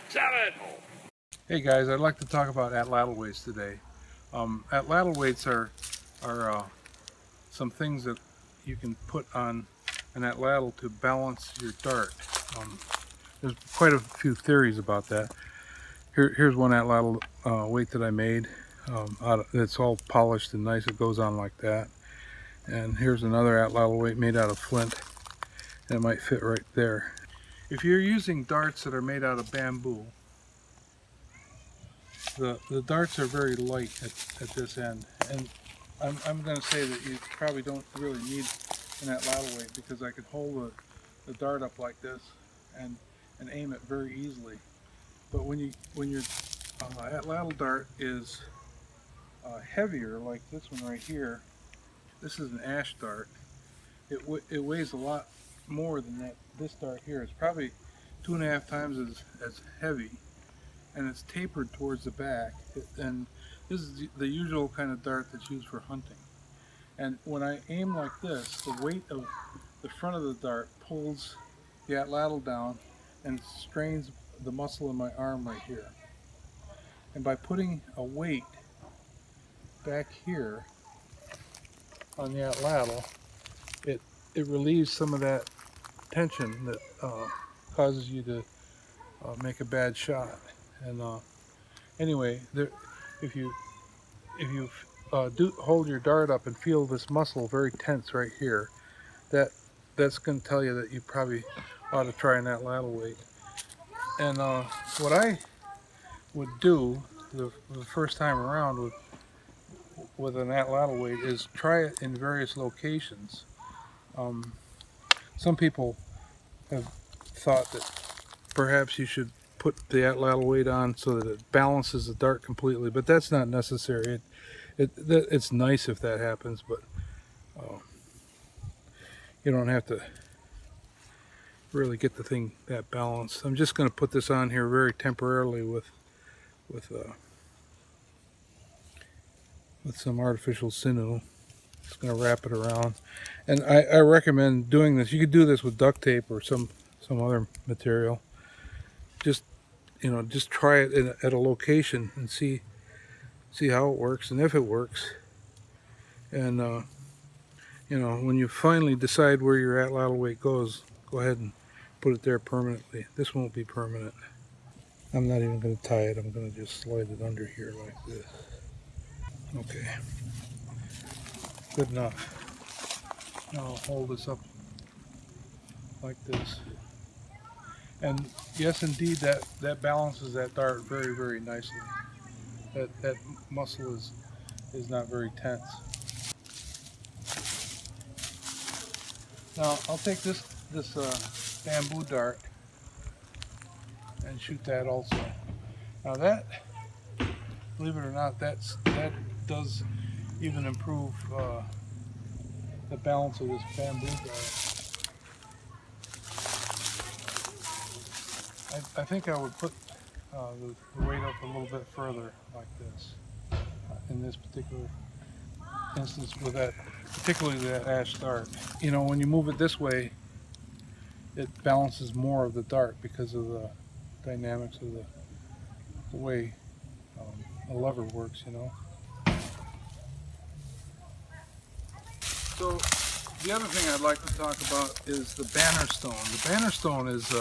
7. Hey guys, I'd like to talk about atlatl weights today. Atlatl weights are some things that you can put on an atlatl to balance your dart. There's quite a few theories about that. Here's one atlatl weight that I made. It's all polished and nice. It goes on like that. And here's another atlatl weight made out of flint. And it might fit right there. If you're using darts that are made out of bamboo, the darts are very light at this end, and I'm going to say that you probably don't really need an atlatl weight, because I could hold the dart up like this and aim it very easily. But when your atlatl dart is heavier, like this one right here, this is an ash dart. It weighs a lot more than this dart here. It's probably 2.5 times as heavy, and it's tapered towards the back, and this is the usual kind of dart that's used for hunting. And when I aim like this, the weight of the front of the dart pulls the atlatl down and strains the muscle in my arm right here. And by putting a weight back here on the atlatl, it relieves some of that tension that causes you to make a bad shot. And anyway, if you do hold your dart up and feel this muscle very tense right here, that's going to tell you that you probably ought to try an atlatl weight. And what I would do the first time around with an atlatl weight is try it in various locations. Some people have thought that perhaps you should put the atlatl weight on so that it balances the dart completely, but that's not necessary. It's nice if that happens, but you don't have to really get the thing that balanced. I'm just going to put this on here very temporarily with some artificial sinew. Just going to wrap it around, and I recommend doing this. You could do this with duct tape or some other material. Just try it at a location and see how it works, and if it works. And when you finally decide where your atlatl weight goes, go ahead and put it there permanently. This won't be permanent. I'm not even going to tie it. I'm going to just slide it under here like this. Okay, good enough. Now I'll hold this up like this. And yes, indeed, that balances that dart very, very nicely. That muscle is not very tense. Now I'll take this bamboo dart and shoot that also. Now that, believe it or not, that does even improve the balance of this bamboo dart. I think I would put the weight up a little bit further like this in this particular instance with that, particularly that ash dart. When you move it this way, it balances more of the dart because of the dynamics of the way a lever works, So the other thing I'd like to talk about is the bannerstone. The bannerstone is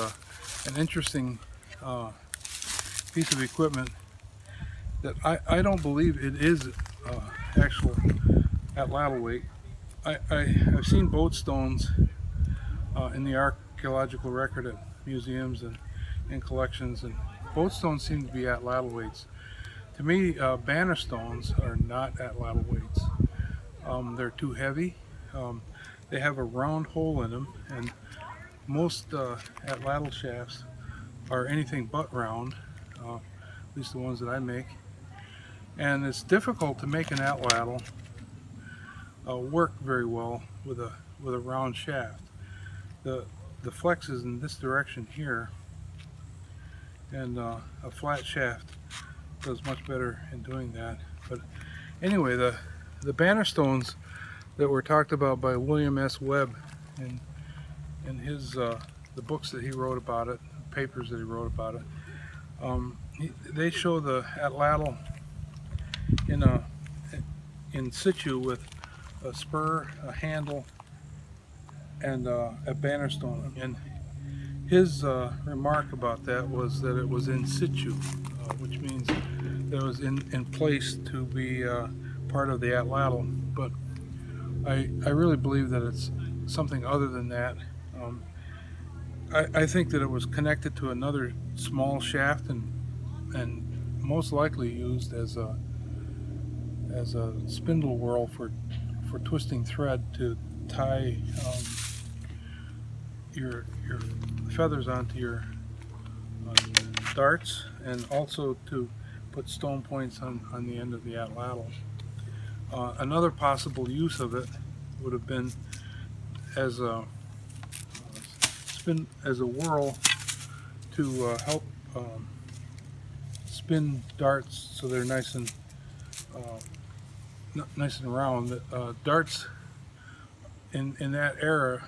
an interesting piece of equipment that I don't believe it is actual atlatl weight. I've seen boat stones in the archaeological record at museums and collections, and boat stones seem to be atlatl weights. To me, bannerstones are not atlatl weights. They're too heavy. They have a round hole in them, and most atlatl shafts are anything but round, at least the ones that I make. And it's difficult to make an atlatl work very well with a round shaft. The flex is in this direction here, and a flat shaft does much better in doing that. But anyway, the bannerstones that were talked about by William S. Webb in his the books that he wrote about it, papers that he wrote about it. They show the atlatl in situ with a spur, a handle, and a bannerstone. And his remark about that was that it was in situ, which means that it was in place to be part of the atlatl. But I really believe that it's something other than that. I think that it was connected to another small shaft and most likely used as a spindle whorl for twisting thread to tie your feathers onto your darts, and also to put stone points on the end of the atlatl. Another possible use of it would have been as a whorl to help spin darts so they're nice and round. Darts in that era,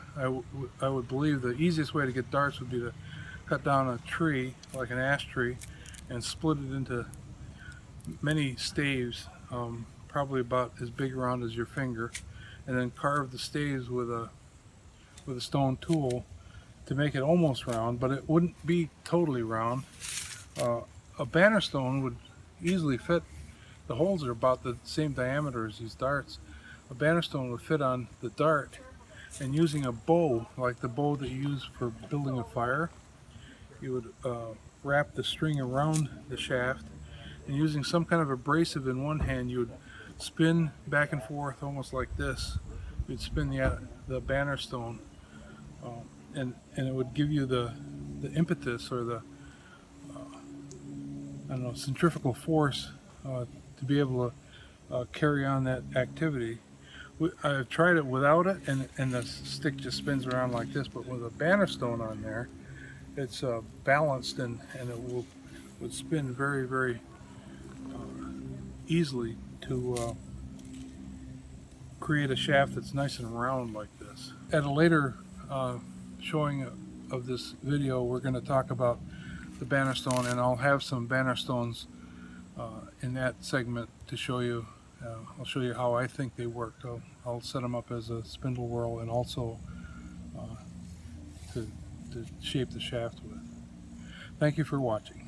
I would believe the easiest way to get darts would be to cut down a tree, like an ash tree, and split it into many staves, probably about as big around as your finger, and then carve the staves with a stone tool to make it almost round, but it wouldn't be totally round. A bannerstone would easily fit. The holes are about the same diameter as these darts. A bannerstone would fit on the dart, and using a bow, like the bow that you use for building a fire, you would wrap the string around the shaft, and using some kind of abrasive in one hand, you would spin back and forth almost like this. You'd spin the bannerstone, and it would give you the impetus, or the I don't know, centrifugal force to be able to carry on that activity. I've tried it without it, and the stick just spins around like this, but with a bannerstone on there, it's balanced, and it would spin very, very easily to create a shaft that's nice and round like this. At a later showing of this video, we're going to talk about the bannerstone, and I'll have some bannerstones in that segment to show you. I'll show you how I think they work. I'll set them up as a spindle whorl, and also to shape the shaft with. Thank you for watching.